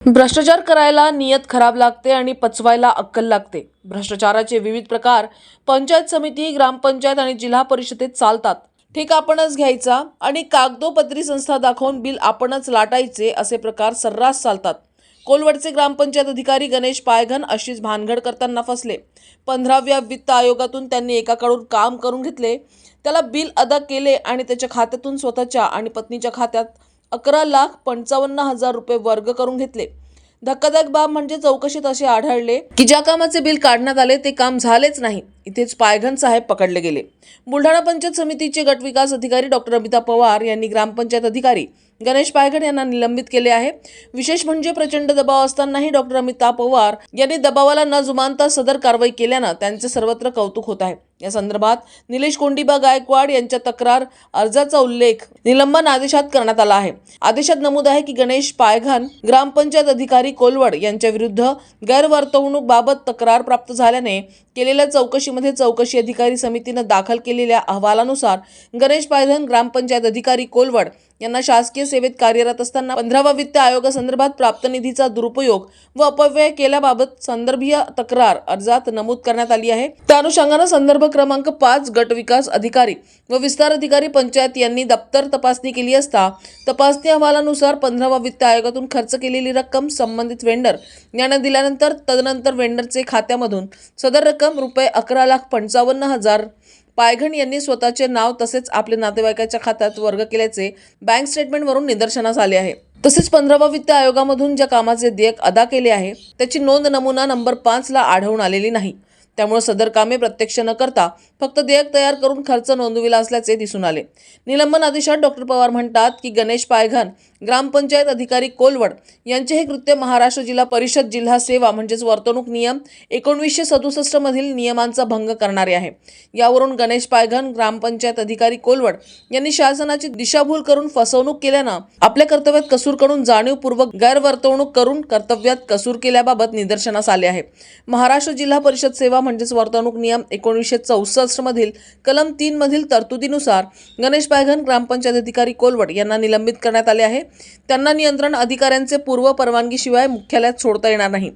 भ्रष्टाचार करायला नियत खराब लागते आणि पचवायला अक्कल लागते। भ्रष्टाचाराचे विविध प्रकार पंचायत समिती, ग्रामपंचायत आणि जिल्हा परिषदेत चालतात। ठेका आपणच घ्यायचा आणि कागदोपत्री संस्था दाखवून बिल आपणच लाटायचे असे प्रकार सर्रास चालतात। कोलवडचे ग्रामपंचायत अधिकारी गणेश पायघन अशीच भानगड करताना फसले। 15व्या वित्त आयोगातून त्यांनी एकाकडून काम करून घेतले, त्याला बिल अदा केले आणि त्याच्या खात्यातून स्वतःच्या आणि पत्नीच्या खात्यात 11,55,000 रुपये वर्ग करून घेतले। धक्कादायक बाब म्हणजे चौकशीत असे आढळले की ज्या कामाचे बिल काढण्यात आले ते काम झालेच नाही। इथेच पायघन साहेब पकडले गेले। बुलढाणा पंचायत समितीचे गट विकास अधिकारी डॉक्टर अमिता पवार यांनी ग्रामपंचायत अधिकारी गणेश पायघन यांना निलंबित केले आहे। विशेष म्हणजे प्रचंड दबाव असतानाही डॉक्टर अमिता पवार यांनी दबावाला न जुमानता सदर कारवाई केल्याने त्यांचे सर्वत्र कौतुक होत आहे। या संदर्भात निलेश कोंडीबा गायकवाड यांच्या तक्रार अर्जाचा उल्लेख निलंबन आदेशात करण्यात आला आहे। आदेशात नमूद आहे की गणेश पायघन ग्रामपंचायत अधिकारी कोलवड यांच्या विरुद्ध गैरवर्तवणूक बाबत तक्रार प्राप्त झाल्याने केलेल्या चौकशीमध्ये चौकशी अधिकारी समितीने दाखल केलेल्या अहवालानुसार गणेश पायघन ग्रामपंचायत अधिकारी कोलवड यांना शासकीय सेवेत कार्यरत असताना 15व्या वित्त आयोगासंदर्भात प्राप्त निधीचा दुरुपयोग व अपव्यय केल्याबाबत संदर्भीय तक्रार अर्जात नमूद करण्यात आली आहे। त्या अनुषंगाने संदर्भ क्रमांक 5 गट विकास अधिकारी व विस्तार अधिकारी पंचायत यांनी दप्तर तपासणी केली असता तपासणी अहवालानुसार 15व्या वित्त आयोगातून खर्च केलेली रक्कम संबंधित वेंडर यांना दिल्यानंतर तदनंतर वेंडरचे खात्यामधून सदर रक्कम रुपये 11,55,000 पायघन यांनी स्वतःचे नाव तसेच आपल्या नातेवाईकाच्या खात्यात वर्ग केल्याचे बँक स्टेटमेंटवरून निदर्शनास आले आहे। तसेच 15व्या वित्त आयोगामधून ज्या कामाचे देयक अदा केले आहे त्याची नोंद नमुना नंबर 5 ला आढळून आलेली नाही। त्यामुळे सदर कामे प्रत्यक्ष न करता फक्त देयक तयार करून खर्च नोंदविला असल्याचे दिसून आले। निलंबन आदेशात डॉक्टर पवार म्हणतात की गणेश पायघन ग्रामपंचायत अधिकारी कोलवड यांचे हे कृत्य महाराष्ट्र जिल्हा परिषद जिल्हा सेवा म्हणजेच वर्तणूक नियम 1967 मधील नियमांचा भंग करणारे आहे। यावरून गणेश पायघन ग्रामपंचायत अधिकारी कोलवड यांनी शासनाची दिशाभूल करून फसवणूक केल्याने आपल्या कर्तव्यात कसूर करून जाणीवपूर्वक गैरवर्तवणूक करून कर्तव्यात कसूर केल्याबाबत निदर्शनास आले आहे। महाराष्ट्र जिल्हा परिषद सेवा म्हणजेच वर्तणूक नियम 1964 मधील कलम 3 मधील तरतुदीनुसार गणेश पायघन ग्रामपंचायत अधिकारी कोलवड यांना निलंबित करण्यात आले आहे। त्यांना नियंत्रण अधिकाऱ्यांचे पूर्व परवानगीशिवाय मुख्यालयात सोडता येणार नाही।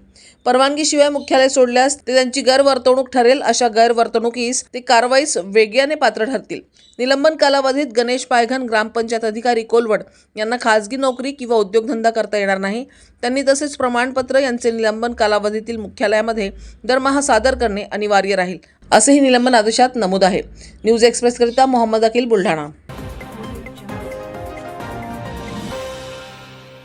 परवानगीशिवाय मुख्यालय सोडल्यास ते त्यांची गैरवर्तणूक ठरेल। अशा गैरवर्तणुकीस ते कारवाईस वेगळ्याने पात्र ठरतील। निलंबन कालावधीत गणेश पायघन ग्रामपंचायत अधिकारी कोलवड यांना खासगी नोकरी किंवा उद्योगधंदा करता येणार नाही। त्यांनी तसेच प्रमाणपत्र यांचे निलंबन कालावधीतील मुख्यालयामध्ये दरमहा सादर करणे अनिवार्य राहील असेही निलंबन आदेशात नमूद आहे। न्यूज एक्सप्रेस करिता मोहम्मद अकील, बुलढाणा।